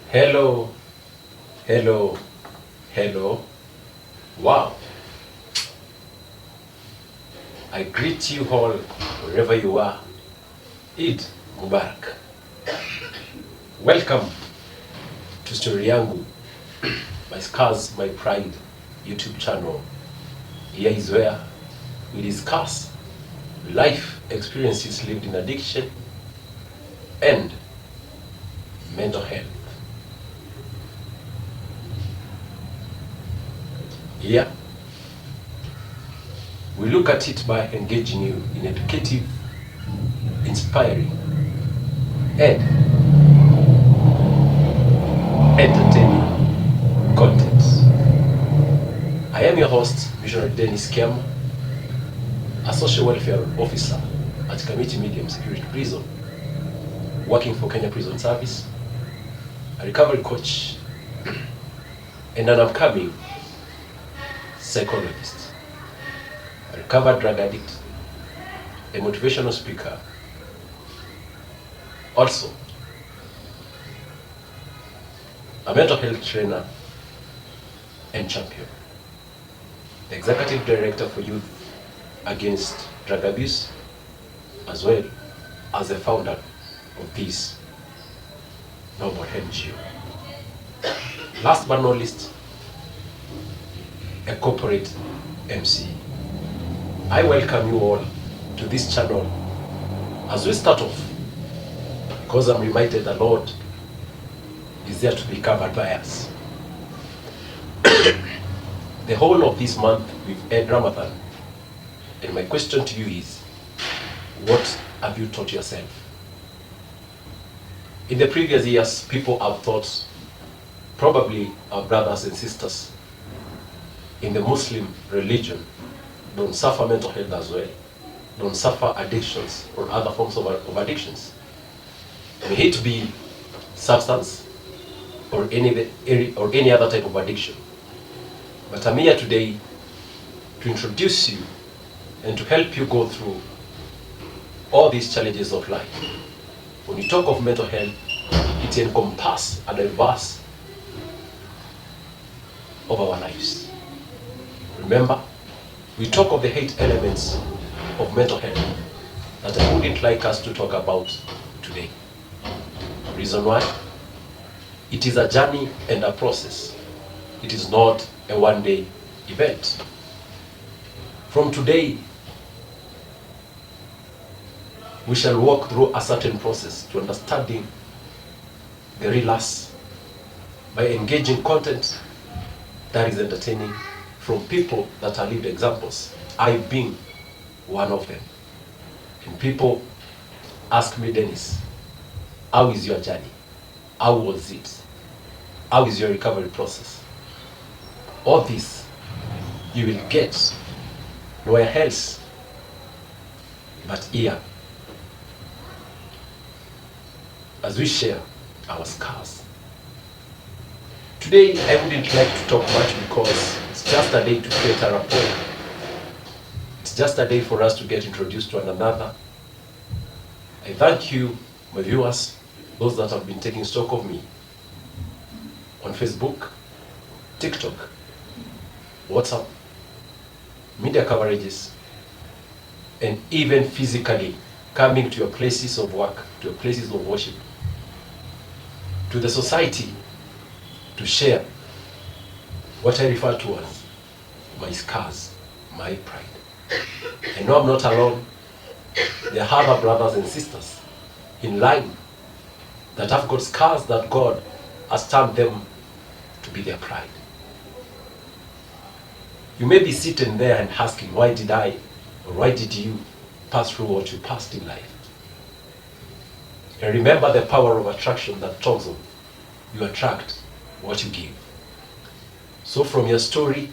Hello, hello, hello. Wow. I greet you all wherever you are. Eid Mubarak. Welcome to Story Yangu, my scars, my pride YouTube channel. Here is where we discuss life experiences lived in addiction and mental health. Here, we look at it by engaging you in educative, inspiring, and entertaining content. I am your host, Missionary Denis Kiama, a social welfare officer at Kamiti Medium Security Prison, working for Kenya Prison Service, a recovery coach, and an upcoming psychologist, a recovered drug addict, a motivational speaker, also a mental health trainer and champion, the executive director for Youth Against Drug Abuse, as well as the founder of this noble NGO. Last but not least, a corporate MC. I welcome you all to this channel as we start off, because I'm reminded the Lord is there to be covered by us. The whole of this month we've had Ramadan, and my question to you is, what have you taught yourself? In the previous years, people have thought, probably our brothers and sisters in the Muslim religion don't suffer mental health as well, don't suffer addictions or other forms of addictions. May it be substance or any other type of addiction. But I'm here today to introduce you and to help you go through all these challenges of life. When you talk of mental health, it encompasses a diverse of our lives. Remember, we talk of the 8 elements of mental health that I wouldn't like us to talk about today. Reason why? It is a journey and a process. It is not a one-day event. From today, we shall walk through a certain process to understanding the real us by engaging content that is entertaining from people that are lived examples, I being one of them. And people ask me, Denis, how is your journey? How was it? How is your recovery process? All this you will get nowhere else but here, as we share our scars. Today, I wouldn't like to talk much because it's just a day to create a rapport. It's just a day for us to get introduced to one another. I thank you, my viewers, those that have been taking stock of me on Facebook, TikTok, WhatsApp, media coverages, and even physically coming to your places of work, to your places of worship, to the society, to share what I refer to as my scars, my pride. I know I'm not alone. There are other brothers and sisters in line that have got scars that God has turned them to be their pride. You may be sitting there and asking, why did I, or why did you pass through what you passed in life? And remember the power of attraction that talks of you attract what you give. So from your story,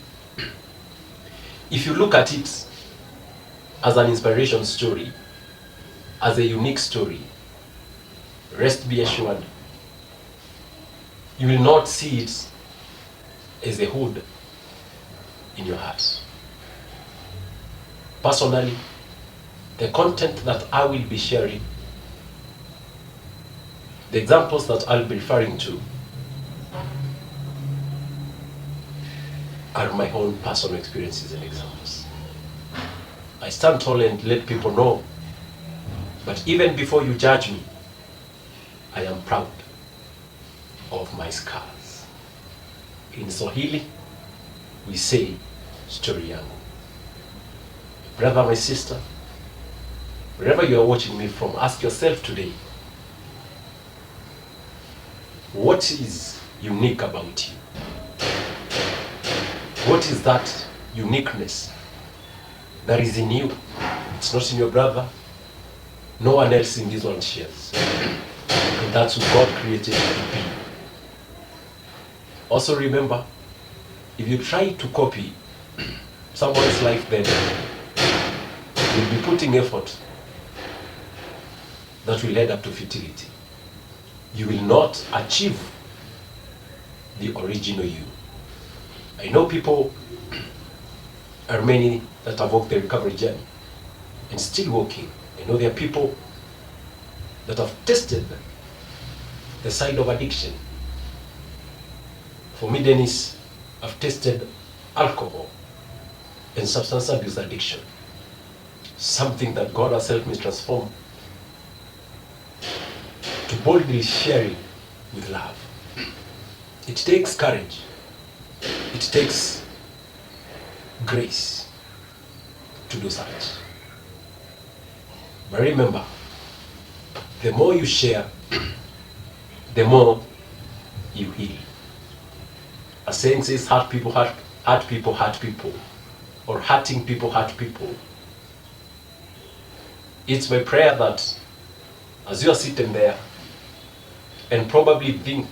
if you look at it as an inspiration story, as a unique story, rest be assured, you will not see it as a hood in your heart. Personally, the content that I will be sharing The examples that I'll be referring to are my own personal experiences and examples. I stand tall and let people know, but even before you judge me, I am proud of my scars. In Swahili, we say, Story Yangu. Brother, my sister, wherever you are watching me from, ask yourself today, what is unique about you? What is that uniqueness that is in you? It's not in your brother. No one else in this world shares. And that's who God created you to be. Also remember, if you try to copy someone's life, then you'll be putting effort that will lead up to futility. You will not achieve the original you. I know people are many that have walked the recovery journey and still walking. I know there are people that have tested the side of addiction. For me, Denis, I've tested alcohol and substance abuse addiction. Something that God has helped me transform to boldly share it with love. It takes courage. It takes grace to do such. But remember, the more you share, the more you heal. A saying says, hurt people, hurt people, hurt people. Or hurting people, hurt people. It's my prayer that as you are sitting there and probably thinking,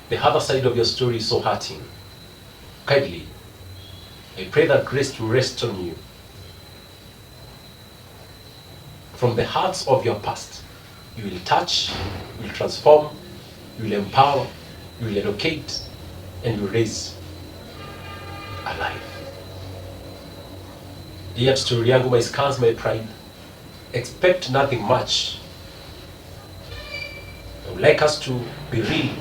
the other side of your story is so hurting, kindly, I pray that grace will rest on you. From the hearts of your past, you will touch, you will transform, you will empower, you will educate, and you will raise alive. Dear Story Yangu, my scars, my pride, expect nothing much. I would like us to be real.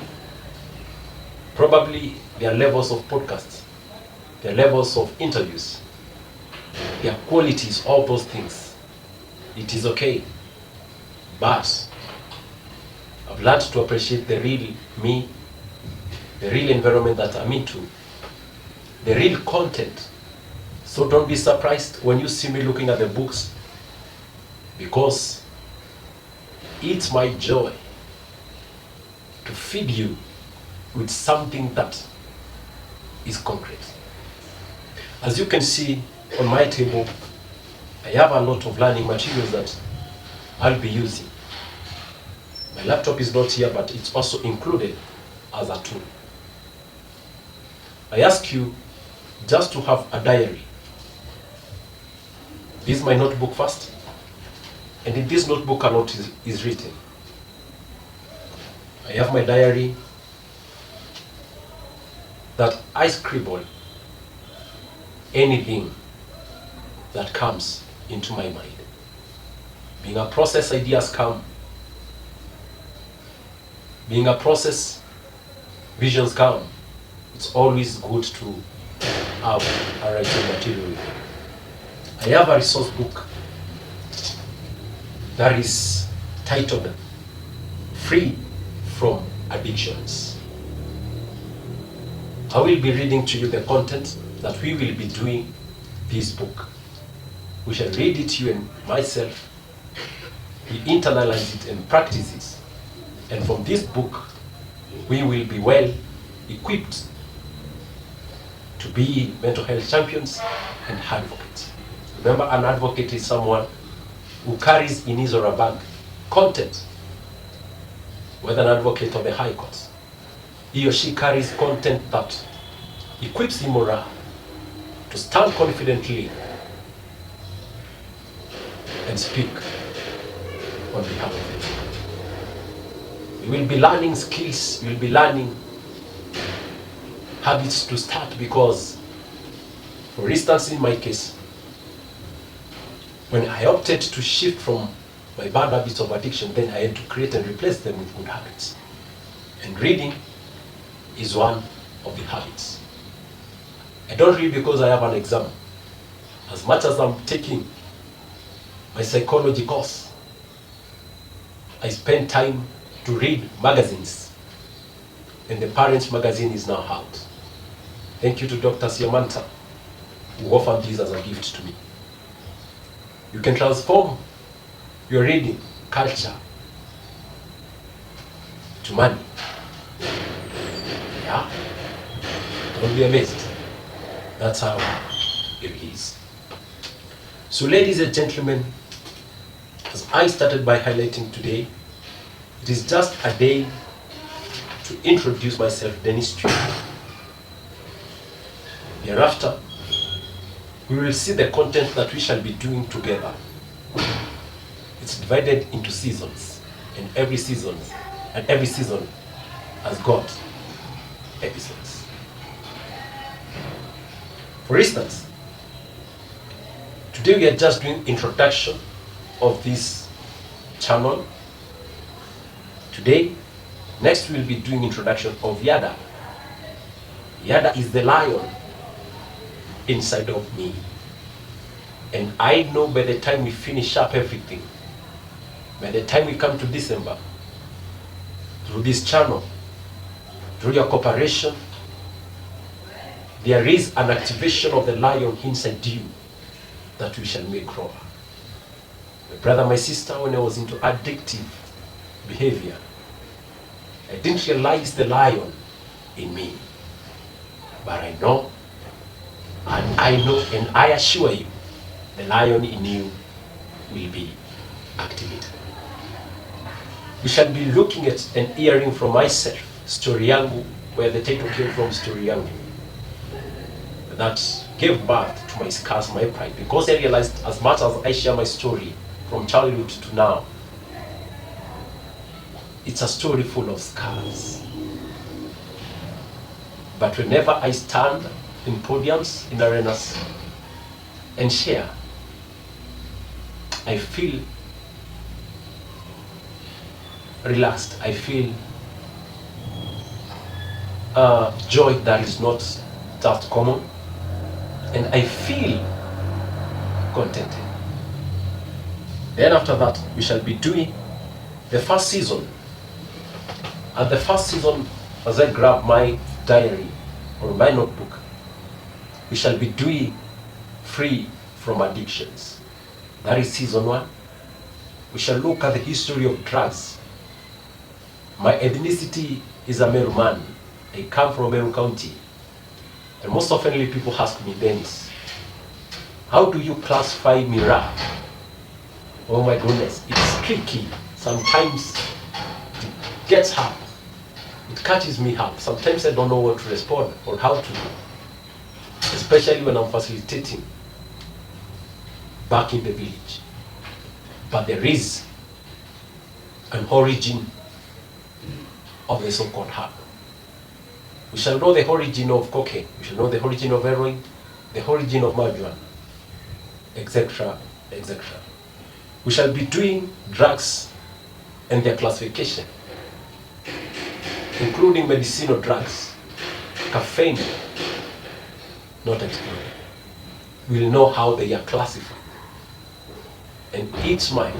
Probably there are levels of podcasts, there are levels of interviews, there are qualities, all those things. It is okay. But I've learned to appreciate the real me, the real environment that I'm into, the real content. So don't be surprised when you see me looking at the books, because it's my joy to feed you with something that is concrete. As you can see on my table, I have a lot of learning materials that I'll be using. My laptop is not here, but it's also included as a tool. I ask you just to have a diary. This is my notebook first, and in this notebook a note is written. I have my diary that I scribble anything that comes into my mind. Being a process, ideas come. Being a process, visions come. It's always good to have a writing material with you. I have a resource book that is titled Free from Addictions. I will be reading to you the content that we will be doing this book. We shall read it, you and myself. We internalize it and practice it. And from this book, we will be well equipped to be mental health champions and advocates. Remember, an advocate is someone who carries in his or her bag content. Whether an advocate of the High Court, he or she carries content that equips him or her to stand confidently and speak on behalf of it. We will be learning skills, we will be learning habits to start, because, for instance, in my case, When I opted to shift from my bad habits of addiction, then I had to create and replace them with good habits. And reading is one of the habits. I don't read because I have an exam. As much as I'm taking my psychology course, I spend time to read magazines. And the Parents magazine is now out. Thank you to Dr. Siamanta, who offered this as a gift to me. You can transform your reading culture to money. Yeah? Don't be amazed. That's how it is. So ladies and gentlemen, as I started by highlighting today, it is just a day to introduce myself, Denis, to you. Thereafter, we will see the content that we shall be doing together. It's divided into seasons, and every season has got episodes. For instance, today we are just doing introduction of this channel. Today, next we will be doing introduction of Yada. Yada is the lion inside of me. And I know by the time we finish up everything, by the time we come to December, through this channel, through your cooperation, there is an activation of the lion inside you that we shall make roar. My brother, my sister, when I was into addictive behavior, I didn't realize the lion in me. But I know, and I assure you, the lion in you will be activated. We shall be looking at and hearing from myself, Story Yangu, where the title came from, Story Yangu, that gave birth to my scars, my pride, because I realized as much as I share my story from childhood to now, it's a story full of scars. But whenever I stand in podiums, in arenas, and share, I feel relaxed. I feel joy that is not just common, and I feel contented. Then after that, we shall be doing the first season. And the first season, as I grab my diary or my notebook, we shall be doing free from addictions. That is season 1. We shall look at the history of drugs. My ethnicity is a Meru man. I come from Meru County. And most oftenly people ask me, Denis, how do you classify Mira? Oh my goodness, it's tricky. Sometimes it gets hard. It catches me up. Sometimes I don't know what to respond or how to do. Especially when I'm facilitating back in the village. But there is an origin of the so-called herb. We shall know the origin of cocaine. We shall know the origin of heroin, the origin of marijuana, etc., etc. We shall be doing drugs and their classification, including medicinal drugs, caffeine, not excluded. We'll know how they are classified. And it's my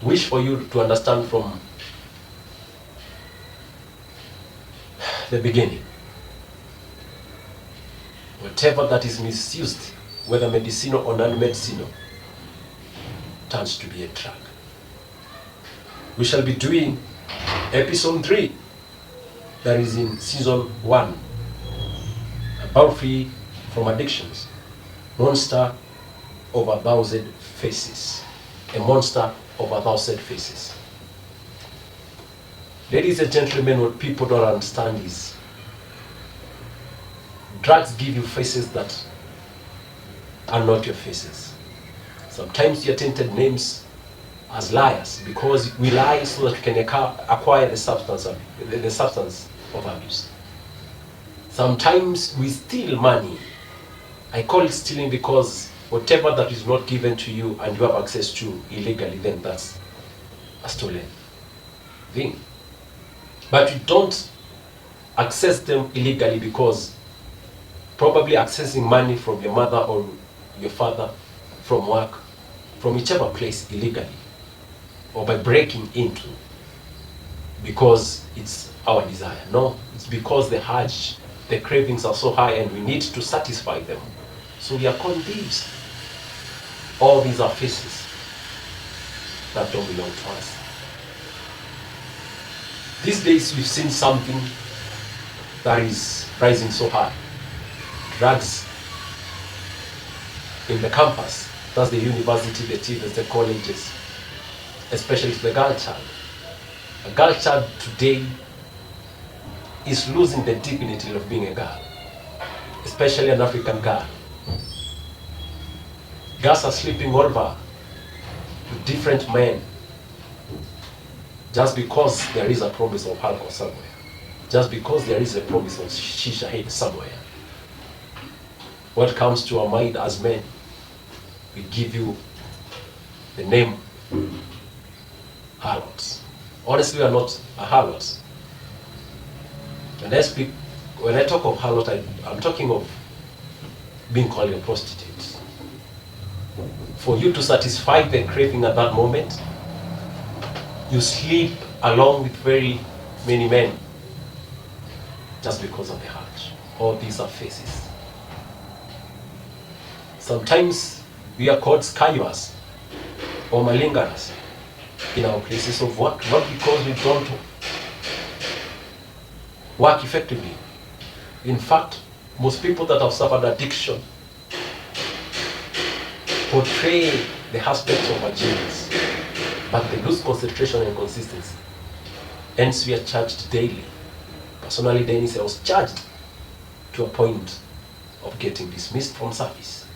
wish for you to understand from the beginning. Whatever that is misused, whether medicinal or non-medicinal, turns to be a drug. We shall be doing episode 3, that is in season 1, about free from addictions. Monster of 1,000 faces. A monster of 1,000 faces. Ladies and gentlemen, what people don't understand is drugs give you faces that are not your faces. Sometimes you're tainted names as liars because we lie so that we can acquire the substance of abuse. Sometimes we steal money. I call it stealing because whatever that is not given to you and you have access to illegally, then that's a stolen thing. But you don't access them illegally because probably accessing money from your mother or your father, from work, from whichever place illegally, or by breaking into, because it's our desire. No, it's because the urge, the cravings are so high and we need to satisfy them. So we are called thieves. All these are faces that don't belong to us. These days we've seen something that is rising so high. Drugs in the campus, that's the university, the TVs, the colleges, especially to the girl child. A girl child today is losing the dignity of being a girl, especially an African girl. Girls are sleeping over with different men just because there is a promise of alcohol somewhere, just because there is a promise of shisha head somewhere. What comes to our mind as men, we give you the name harlots. Honestly, we are not a harlot. When I talk of harlot, I'm talking of being called a prostitute. For you to satisfy the craving at that moment, you sleep along with very many men just because of the urge. All these are faces. Sometimes we are called skyers or malingerers in our places of work, not because we don't work effectively. In fact, most people that have suffered addiction portray the aspects of our genius, but they lose concentration and consistency. Hence, we are charged daily. Personally, Denis, I was charged to a point of getting dismissed from service.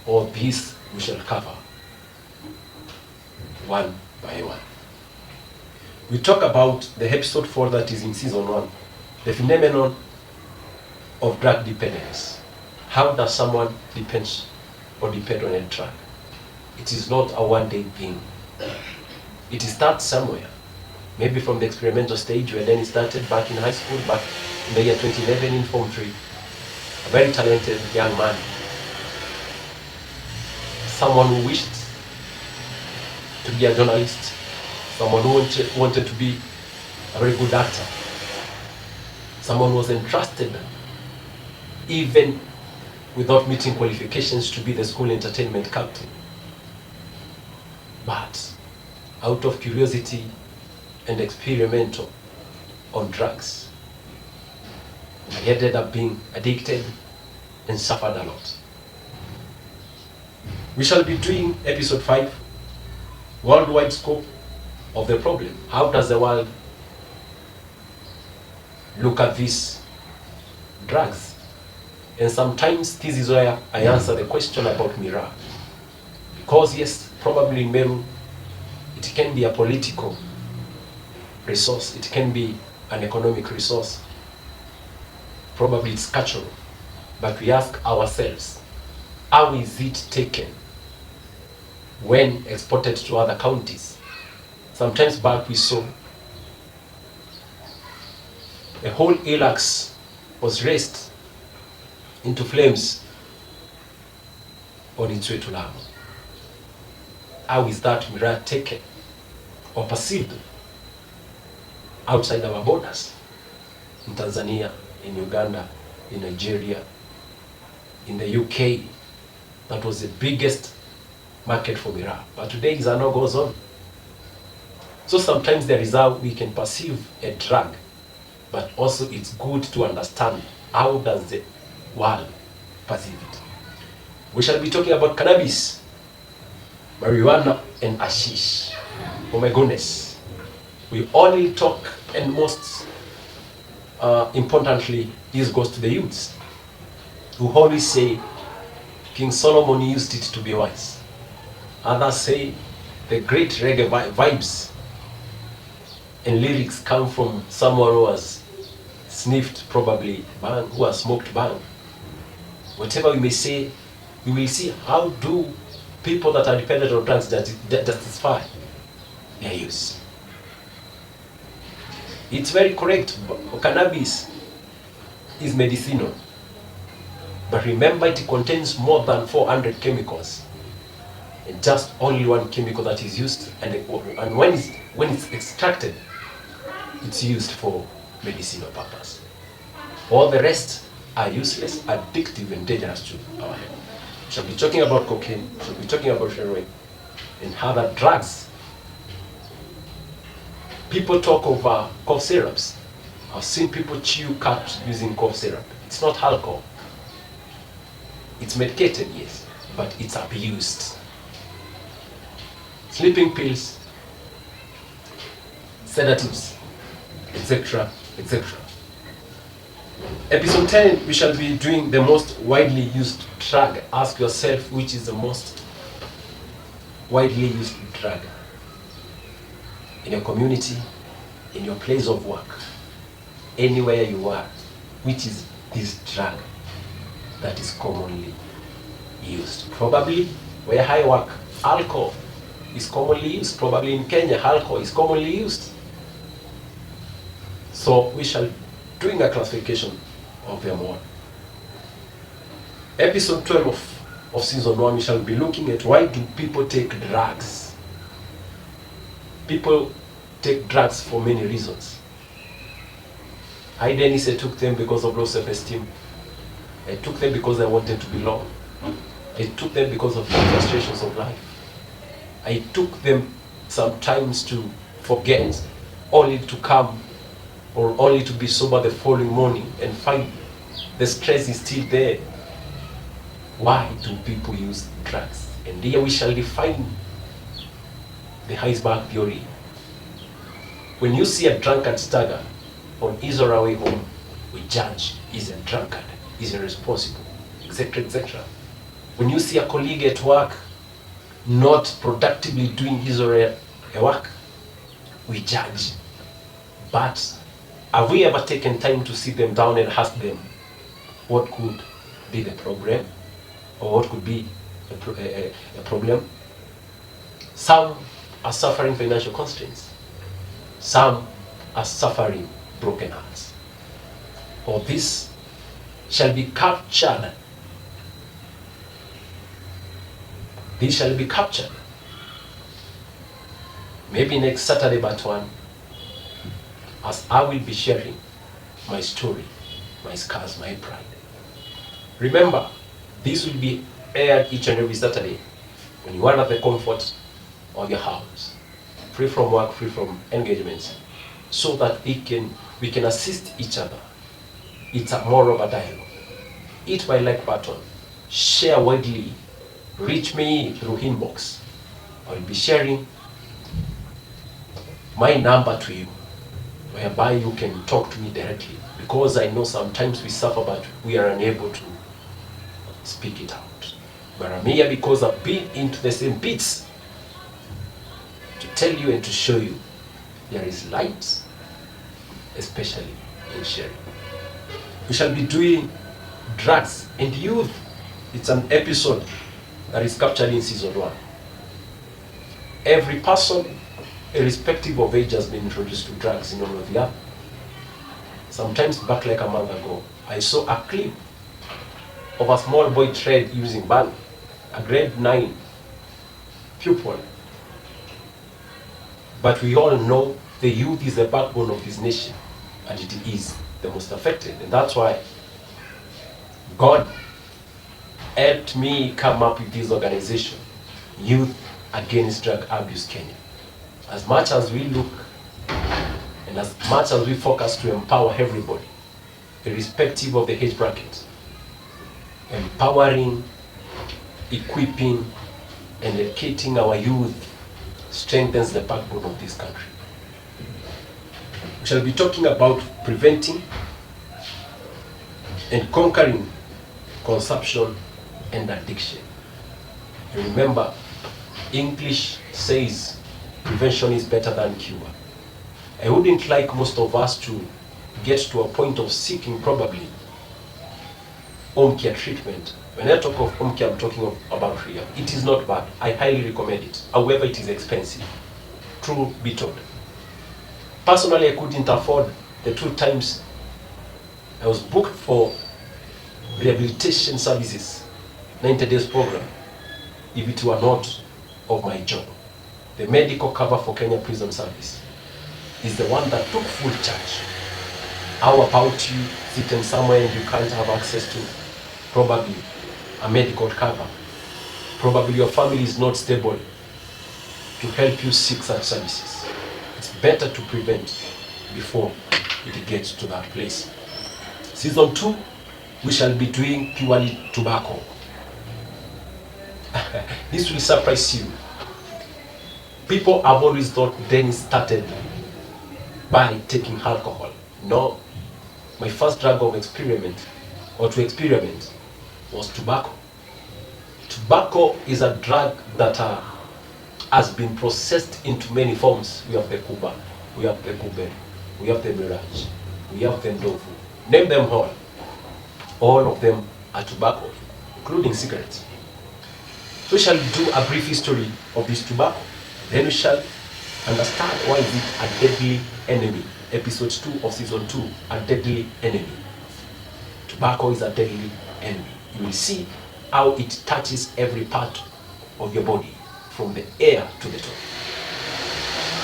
All these we shall cover one by one. We talk about the episode 4 that is in season 1, the phenomenon of drug dependence. How does someone depend on a drug? It is not a one-day thing. It starts somewhere, maybe from the experimental stage where Denis started back in high school, back in the year 2011 in Form 3. A very talented young man, someone who wished to be a journalist, someone who wanted to be a very good actor, someone who was entrusted, even without meeting qualifications, to be the school entertainment captain. But out of curiosity and experimental on drugs, I ended up being addicted and suffered a lot. We shall be doing episode 5, worldwide scope of the problem. How does the world look at these drugs? And sometimes this is where I answer the question about Mira. Because yes, probably in Meru, it can be a political resource, it can be an economic resource, probably it's cultural. But we ask ourselves, how is it taken when exported to other counties? Sometimes back we saw a whole Ilax was raised into flames on its way to Lamu. How is that Mira taken or perceived outside our borders? In Tanzania, in Uganda, in Nigeria, in the UK, that was the biggest market for Mira. But today is a no-go zone. So sometimes there is how we can perceive a drug, but also it's good to understand how does the world perceive it. We shall be talking about cannabis, marijuana, and hashish. Oh my goodness. We only talk, and most importantly, this goes to the youths, who always say King Solomon used it to be wise. Others say the great reggae vibes and lyrics come from someone who has sniffed probably bang, who has smoked bang. Whatever we may say, we will see how do people that are dependent on drugs justify their use. It's very correct. Cannabis is medicinal. But remember, it contains more than 400 chemicals. And just only one chemical that is used, and when it's extracted, it's used for medicinal purpose. All the rest are useless, addictive, and dangerous to our health. We shall be talking about cocaine, we shall be talking about heroin, and other drugs. People talk of cough syrups. I've seen people chew cups using cough syrup. It's not alcohol. It's medicated, yes, but it's abused. Sleeping pills, sedatives, etc., etc. Episode 10, we shall be doing the most widely used drug. Ask yourself, which is the most widely used drug in your community, in your place of work, anywhere you are. Which is this drug that is commonly used? Probably where I work, alcohol is commonly used. Probably in Kenya, alcohol is commonly used. So we shall doing a classification of them all. Episode 12 of season 1, we shall be looking at why do people take drugs. People take drugs for many reasons. I, Denis, I took them because of low self-esteem. I took them because I wanted to belong. I took them because of the frustrations of life. I took them sometimes to forget, only to come or only to be sober the following morning and find the stress is still there. Why do people use drugs? And here we shall define the iceberg theory. When you see a drunkard stagger on his or her way home, we judge he's a drunkard, he's irresponsible, etc., etc. When you see a colleague at work not productively doing his or her work, we judge. But have we ever taken time to sit them down and ask them what could be the problem, or what could be a problem? Some are suffering financial constraints. Some are suffering broken hearts. All this shall be captured. This shall be captured. Maybe next Saturday but one, as I will be sharing my story, my scars, my pride. Remember, this will be aired each and every Saturday when you are at the comfort of your house, free from work, free from engagements, so that we can assist each other. It's more of a dialogue. Hit my like button, share widely, reach me through inbox. I will be sharing my number to you, whereby you can talk to me directly, because I know sometimes we suffer but we are unable to speak it out. But I'm here because I've been into the same pits to tell you and to show you there is light, especially in sharing. We shall be doing drugs and youth. It's an episode that is captured in season 1. Every person, irrespective of age, has been introduced to drugs in one or the other. Sometimes back like a month ago, I saw a clip of a small boy tried using bang, a grade 9 pupil. But we all know the youth is the backbone of this nation, and it is the most affected. And that's why God helped me come up with this organization, Youth Against Drug Abuse Kenya. As much as we look and as much as we focus to empower everybody, irrespective of the age bracket, empowering, equipping, and educating our youth strengthens the backbone of this country. We shall be talking about preventing and conquering consumption and addiction. And remember, English says prevention is better than cure. I wouldn't like most of us to get to a point of seeking probably home care treatment. When I talk of home care, I'm talking about rehab. It is not bad. I highly recommend it. However, it is expensive. True be told. Personally, I couldn't afford the 2 times I was booked for rehabilitation services, 90 days program, if it were not of my job. The medical cover for Kenya Prison Service is the one that took full charge. How about you sitting somewhere and you can't have access to probably a medical cover? Probably your family is not stable to help you seek such services. It's better to prevent before it gets to that place. Season 2, we shall be doing purely tobacco. This will surprise you. People have always thought Denis started by taking alcohol. No, my first drug of experiment, or to experiment, was tobacco. Tobacco is a drug that has been processed into many forms. We have the Kuba, we have the Kube, we have the Mirage, we have the Ndovu. Name them all. All of them are tobacco, including cigarettes. So we shall do a brief history of this tobacco. Then we shall understand why is it a deadly enemy. Episode 2 of season 2, a deadly enemy. Tobacco is a deadly enemy. You will see how it touches every part of your body, from the air to the top.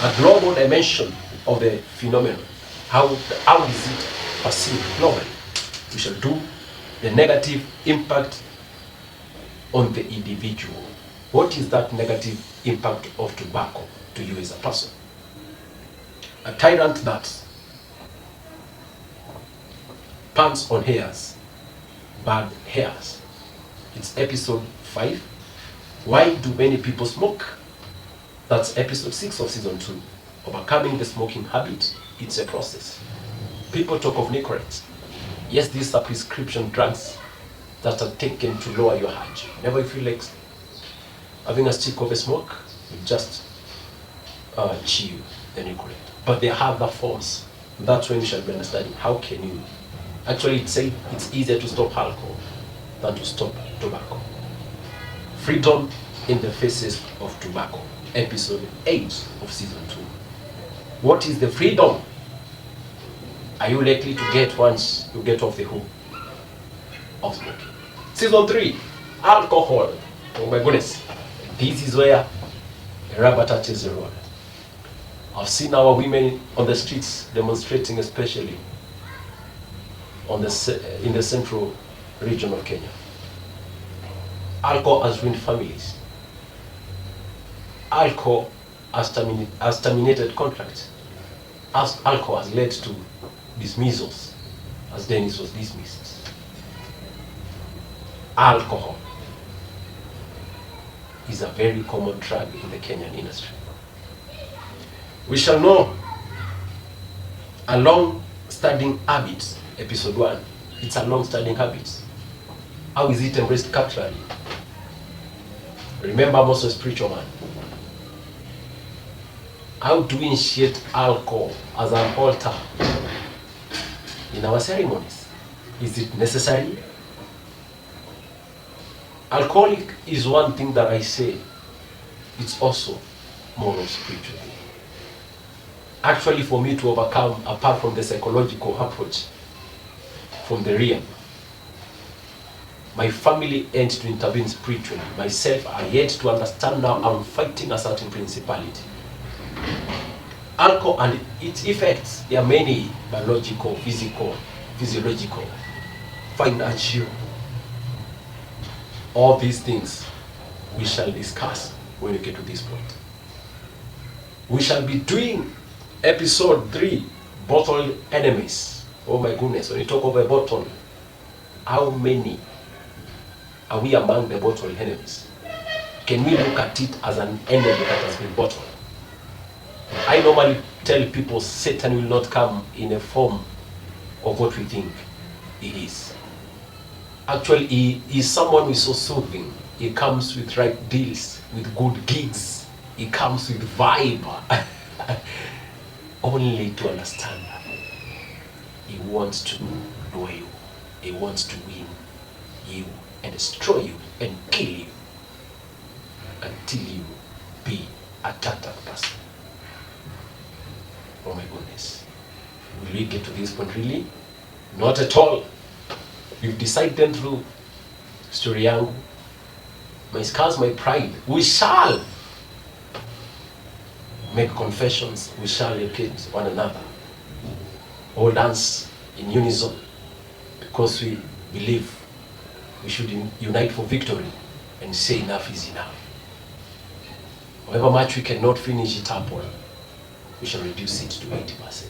A global dimension of the phenomenon. How is it perceived globally? We shall do the negative impact on the individual. What is that negative impact of tobacco to you as a person? A tyrant that pants on hairs, bad hairs. It's episode 5. Why do many people smoke? That's episode 6 of season 2. Overcoming the smoking habit. It's a process. People talk of Nicorette. Yes, these are prescription drugs that are taken to lower your heart. Whenever you feel like having a stick of a smoke, you just chew the Nicorette. But they have the forms. That's when you shall be understanding how can you. Actually, it's easier to stop alcohol than to stop tobacco. Freedom in the faces of tobacco. Episode 8 of season 2. What is the freedom are you likely to get once you get off the hook of smoking? Season 3, alcohol. Oh my goodness. This is where the rubber touches the road. I've seen our women on the streets demonstrating, especially in the central region of Kenya. Alcohol has ruined families. Alcohol has terminated contracts. Alcohol has led to dismissals, as Denis was dismissed. Alcohol is a very common drug in the Kenyan industry. We shall know a long-standing habit, episode 1. It's a long-standing habit. How is it embraced culturally? Remember, I'm also a spiritual man. How do we initiate alcohol as an altar in our ceremonies? Is it necessary? Alcoholic is one thing that I say, it's also more of spiritual. Actually, for me to overcome, apart from the psychological approach from the realm, my family aimed to intervene spiritually. Myself, I yet to understand now I'm fighting a certain principality. Alcohol and its effects, there are many: biological, physical, physiological, financial. All these things we shall discuss when we get to this point. We shall be doing episode 3, bottle enemies. Oh my goodness, when you talk of a bottle, how many are we among the bottle enemies? Can we look at it as an enemy that has been bottled? I normally tell people Satan will not come in a form of what we think he is. Actually, he is someone who is so soothing. He comes with right deals, with good gigs. He comes with vibe. Only to understand that he wants to know you. He wants to win you and destroy you and kill you until you be a total person. Oh my goodness. Will we get to this point really? Not at all. We've decided through Story Yangu, my scars, my pride, we shall make confessions, we shall locate one another, all dance in unison, because we believe we should unite for victory and say enough is enough. However much we cannot finish it up on, we shall reduce it to 80%.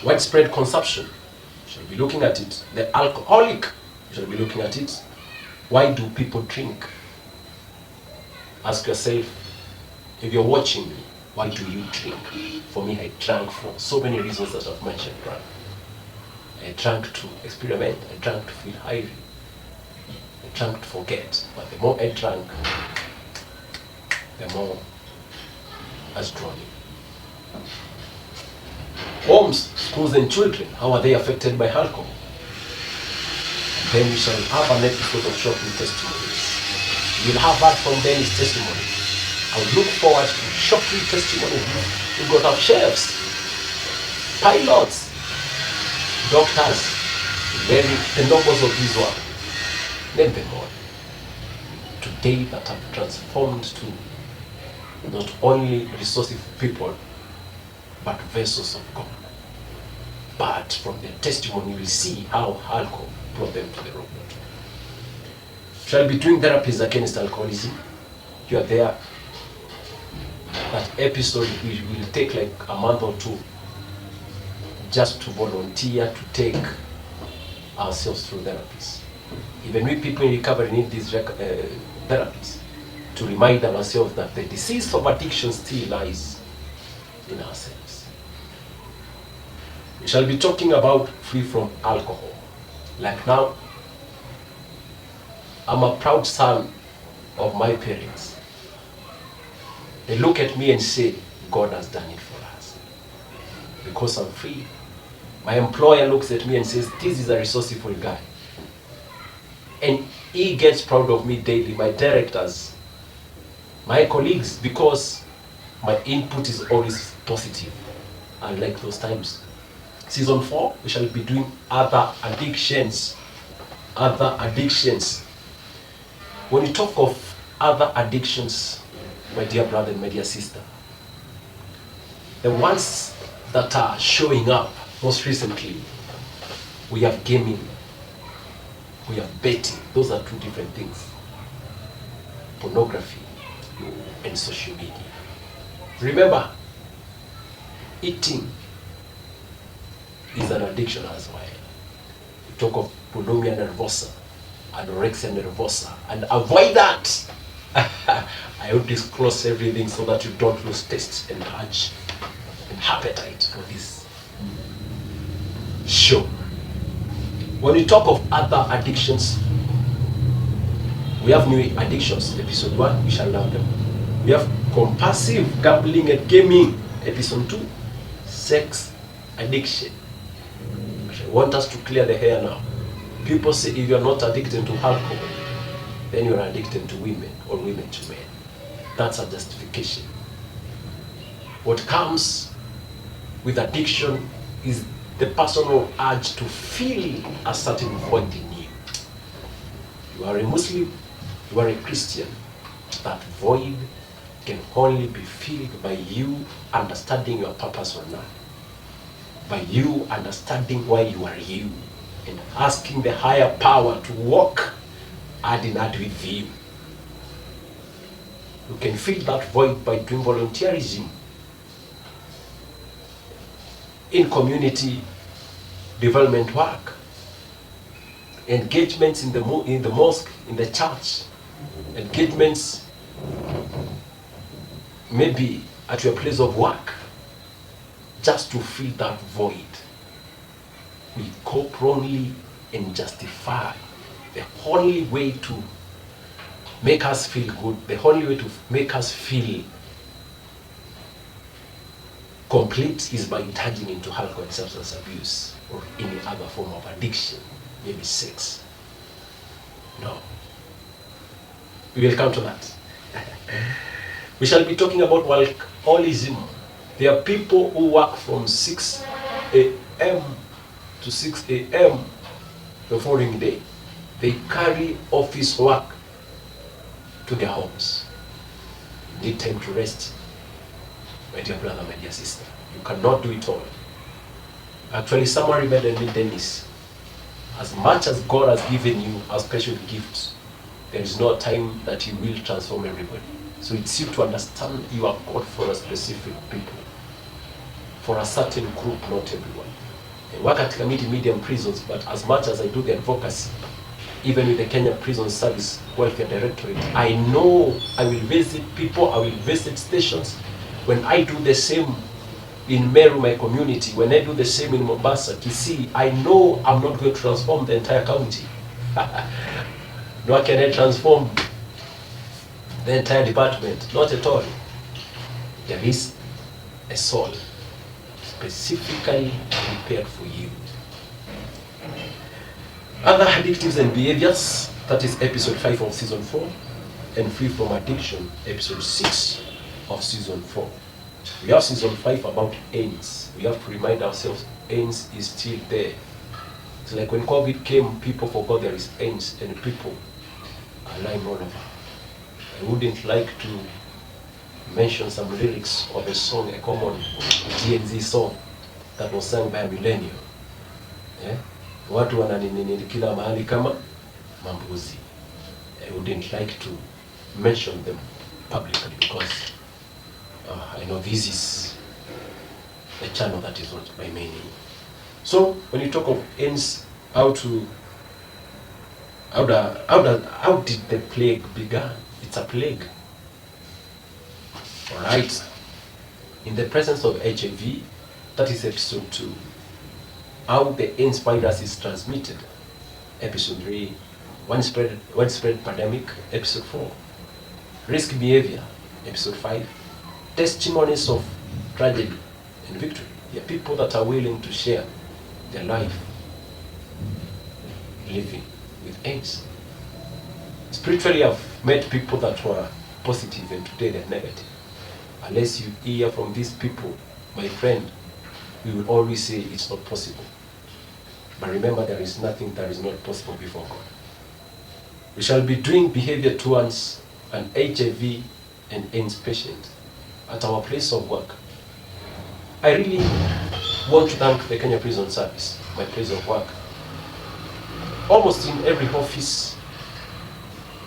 Widespread consumption, we shall be looking at it. The alcoholic, we shall be looking at it. Why do people drink? Ask yourself, if you're watching me, why do you drink? For me, I drank for so many reasons that I've mentioned, right? I drank to experiment, I drank to feel high, I drank to forget. But the more I drank, the more I was drawn in. Homes, schools, and children, how are they affected by alcohol? And then we shall have an episode of shocking testimonies. We'll have that from Denis' testimony. I will look forward to shocking testimonies. We've got our chefs, pilots, doctors, the nobles of this world. Name them all. Today that have transformed to not only resourceful people, but vessels of God. But from their testimony, we'll see how alcohol brought them to the road. Shall be doing therapies against alcoholism. You are there. That episode will take like a month or two just to volunteer to take ourselves through therapies. Even we people in recovery need these therapies to remind ourselves that the disease of addiction still lies in ourselves. We shall be talking about free from alcohol. Like now, I'm a proud son of my parents. They look at me and say, God has done it for us. Because I'm free. My employer looks at me and says, this is a resourceful guy. And he gets proud of me daily, my directors, my colleagues, because my input is always positive. Unlike those times. Season 4, we shall be doing other addictions. Other addictions. When you talk of other addictions, my dear brother and my dear sister, the ones that are showing up most recently, we have gaming, we have betting. Those are two different things. Pornography and social media. Remember, eating is an addiction as well. We talk of bulimia nervosa, anorexia nervosa, and avoid that. I will disclose everything so that you don't lose taste and urge and appetite for this show. When we talk of other addictions, we have new addictions. Episode 1, we shall learn them. We have compulsive gambling and gaming. Episode 2, sex addiction. I want us to clear the hair now. People say if you're not addicted to alcohol, then you're addicted to women or women to men. That's a justification. What comes with addiction is the personal urge to feel a certain void in you. You are a Muslim, you are a Christian. That void can only be filled by you understanding your purpose or not. By you understanding why you are you and asking the higher power to walk hand in hand with you. You can fill that void by doing volunteerism in community development work, engagements in the mosque, in the church, engagements maybe at your place of work, just to fill that void. We cope wrongly and justify. The only way to make us feel good, the only way to make us feel complete is by indulging into alcohol and substance abuse or any other form of addiction, maybe sex. No. We will come to that. We shall be talking about workaholism. There are people who work from 6 a.m. to 6 a.m. the following day. They carry office work to their homes. You need time to rest, my dear brother, my dear sister. You cannot do it all. Actually, someone reminded me, Denis, as much as God has given you a special gift, there is no time that He will transform everybody. So it's you to understand you are called for a specific people, for a certain group, not everyone. I work at Kamiti medium prisons, but as much as I do the advocacy, even with the Kenya Prison Service Welfare Directorate, I know I will visit people, I will visit stations. When I do the same in Meru, my community, when I do the same in Mombasa, Kisii, I know I'm not going to transform the entire county. Nor can I transform the entire department, not at all. There is a soul specifically prepared for you. Other addictives and behaviors, that is episode 5 of season 4, and free from addiction, episode 6 of season 4. We have season 5 about ends. We have to remind ourselves ends is still there. It's like when COVID came, people forgot there is ends, and people are lying all over. I wouldn't like to mention some lyrics of a song, a common DNZ song that was sung by a millennial. Yeah? Watu wananinini kila mahali kama mambuzi. I wouldn't like to mention them publicly because I know this is a channel that is not by many. So when you talk of ends, how did the plague begin? It's a plague. All right. In the presence of HIV, that is episode 2. How the AIDS virus is transmitted, episode 3. Widespread pandemic, episode 4. Risk behavior, episode 5. Testimonies of tragedy and victory. There are people that are willing to share their life living with AIDS. Spiritually, I've met people that were positive and today they're negative. Unless you hear from these people, my friend, we will always say it's not possible. But remember, there is nothing that is not possible before God. We shall be doing behavior towards an HIV and AIDS patient at our place of work. I really want to thank the Kenya Prison Service, my place of work. Almost in every office,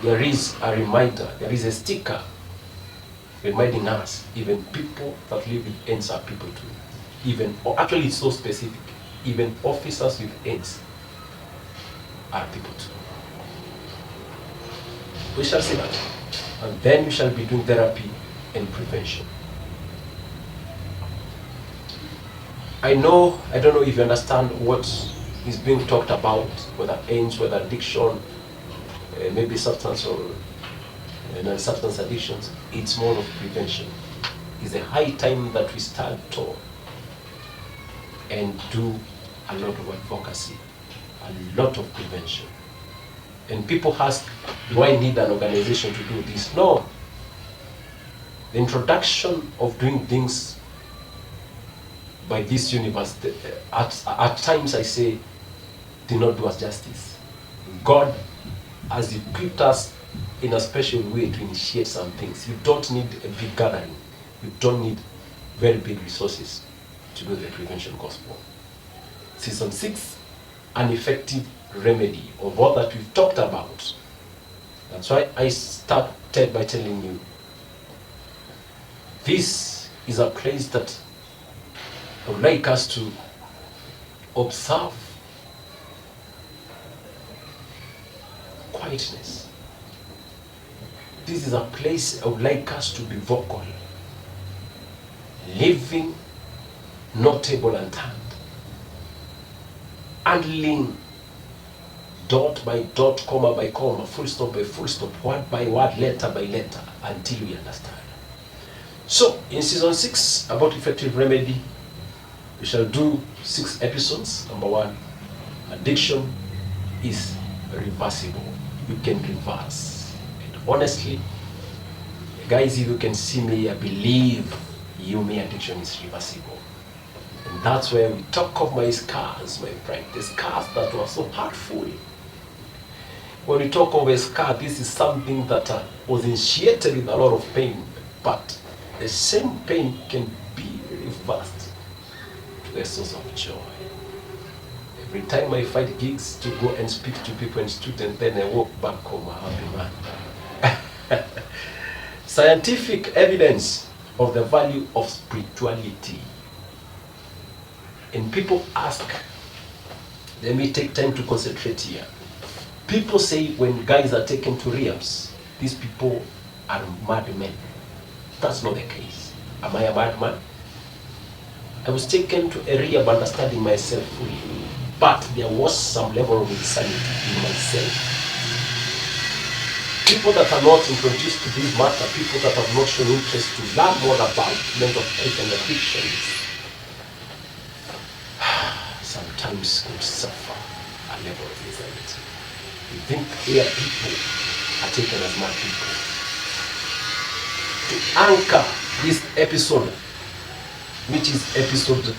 there is a reminder, there is a sticker reminding us, even people that live with AIDS are people too. Actually it's so specific, even officers with AIDS are people too. We shall see that. And then we shall be doing therapy and prevention. I don't know if you understand what is being talked about, whether AIDS, whether addiction, maybe substance or non-substance addictions. It's more of prevention. It's a high time that we stand tall and do a lot of advocacy, a lot of prevention. And people ask, do I need an organization to do this? No. The introduction of doing things by this universe, at times I say, did not do us justice. God has equipped us in a special way to initiate some things. You don't need a big gathering. You don't need very big resources to do the prevention gospel. Season 6, an effective remedy of all that we've talked about. That's why I started by telling you, this is a place that I would like us to observe quietness. This is a place I would like us to be vocal, living, notable and turned, handling dot by dot, comma by comma, full stop by full stop, word by word, letter by letter, until we understand. So, in season 6, about effective remedy, we shall do 6 episodes. Number 1, addiction is reversible. you can reverse. And honestly, guys, if you can see me, I believe me addiction is reversible. And that's where we talk of my scars, my friend, the scars that were so hurtful. When we talk of a scar, this is something that was initiated with a lot of pain, but the same pain can be reversed to the source of joy. Every time I find gigs to go and speak to people and students, then I walk back home a happy man. Scientific evidence of the value of spirituality. And people ask, let me take time to concentrate here. People say when guys are taken to rehabs, these people are madmen. That's not the case. Am I a madman? I was taken to a rehab understanding myself fully, but there was some level of insanity in myself. People that are not introduced to this matter, people that have not shown interest to learn more about mental health and addictions, sometimes could suffer a level of anxiety. You think here people are taken as mad people. To anchor this episode, which is episode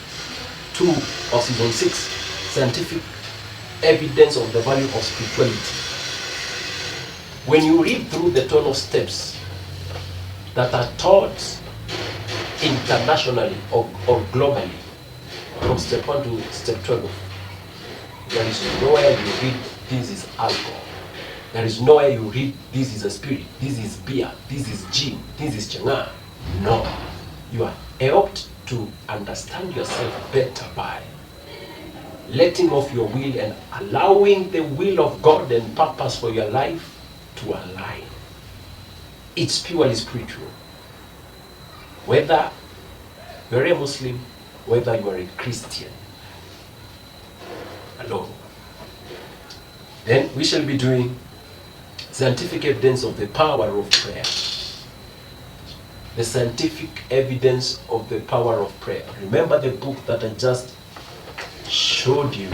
2 of season 6, scientific evidence of the value of spirituality. When you read through the 12 steps that are taught internationally or globally, from step 1 to step 12, there is nowhere you read this is alcohol. There is nowhere you read this is a spirit, this is beer, this is gin, this is changa. No. You are helped to understand yourself better by letting off your will and allowing the will of God and purpose for your life to align. It's purely spiritual. Whether you're a Muslim, whether you are a Christian, alone. Then we shall be doing scientific evidence of the power of prayer. The scientific evidence of the power of prayer. Remember the book that I just showed you,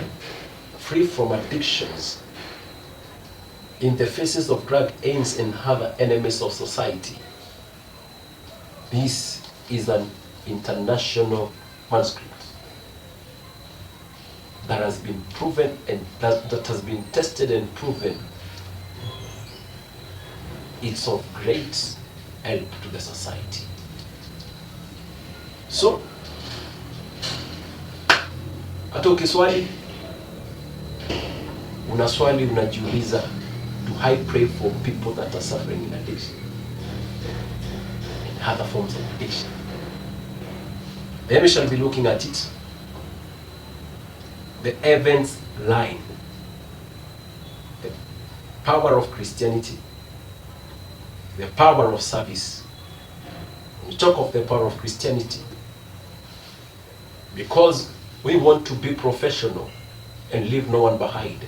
Free from Addictions, in the faces of drug aims and other enemies of society. This is an international manuscript that has been proven and that has been tested and proven. It's of great help to the society. So, hata ukiswali, una swali unajiuliza, do I pray for people that are suffering in addiction and other forms of addiction? Then we shall be looking at it. The events line, the power of Christianity, the power of service. We talk of the power of Christianity because we want to be professional and leave no one behind.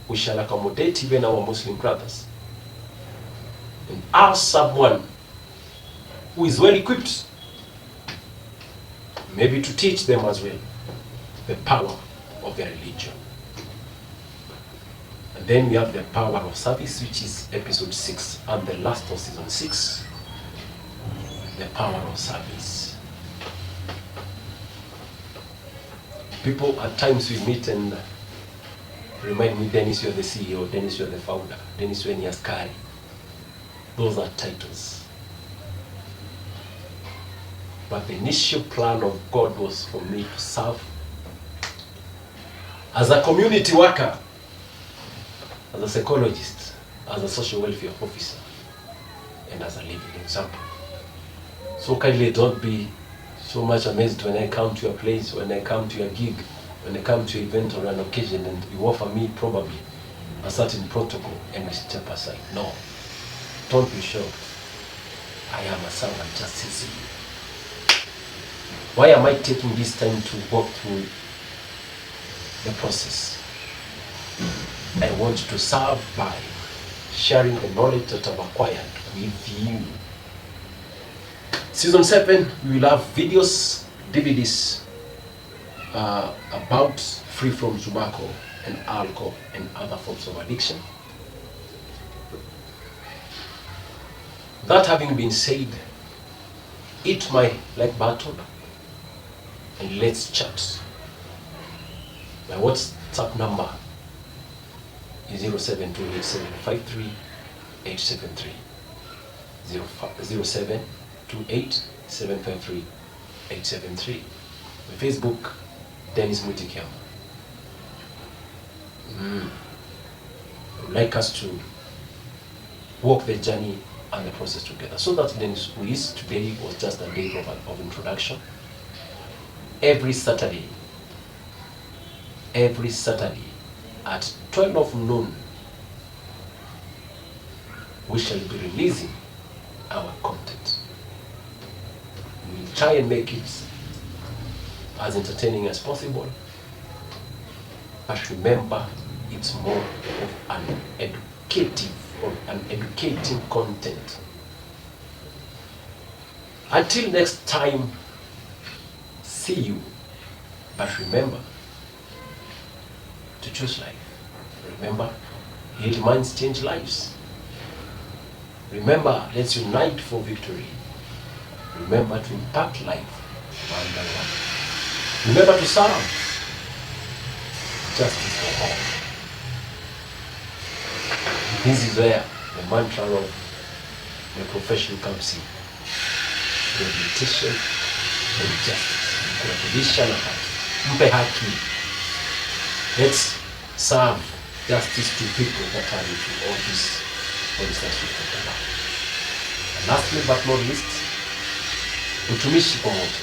We shall accommodate even our Muslim brothers and ask someone who is well equipped, maybe to teach them as well the power of the religion. And then we have the power of service, which is episode 6 and the last of season 6. The power of service. People at times we meet and remind me, Denis, you're the CEO, Denis, you're the founder, Denis, you're Askari. Those are titles. But the initial plan of God was for me to serve as a community worker, as a psychologist, as a social welfare officer, and as a living example. So kindly don't be so much amazed when I come to your place, when I come to your gig, when I come to your event or an occasion and you offer me probably a certain protocol and we step aside. No, don't be sure. I am a servant just as you. Why am I taking this time to walk through the process? I want to serve by sharing the knowledge that I've acquired with you. Season 7, we will have videos, DVDs about free from tobacco and alcohol and other forms of addiction. That having been said, hit my like button and let's chat. My WhatsApp number is 0728753873. 0728753873. My Facebook, Denis Mwiti Kiama. I would like us to walk the journey and the process together. So that Denis, who is today, was just a day of introduction. Every Saturday at 12 noon, we shall be releasing our content. We'll try and make it as entertaining as possible. But remember, it's more of an educating content. Until next time, see you. But remember to choose life. Remember, healed minds change lives. Remember, let's unite for victory. Remember to impact life one by one. Remember to serve justice for all. This is where the mantra of the profession comes in. Rehabilitation and justice. Kurekebisha na haki. Mpe haki. Let's serve justice to people that are into all this that we talk about. And lastly but not least, utumishi kwa wote.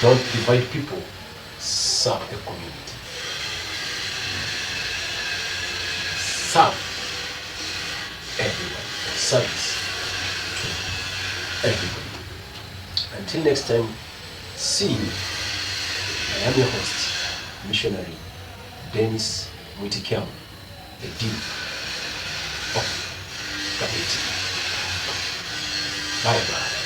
Don't divide people, serve the community. Serve everyone. Service to everybody. Until next time, see you. I am your host, Missionary Denis Mwiti, the Dean of Kamiti. Bye bye.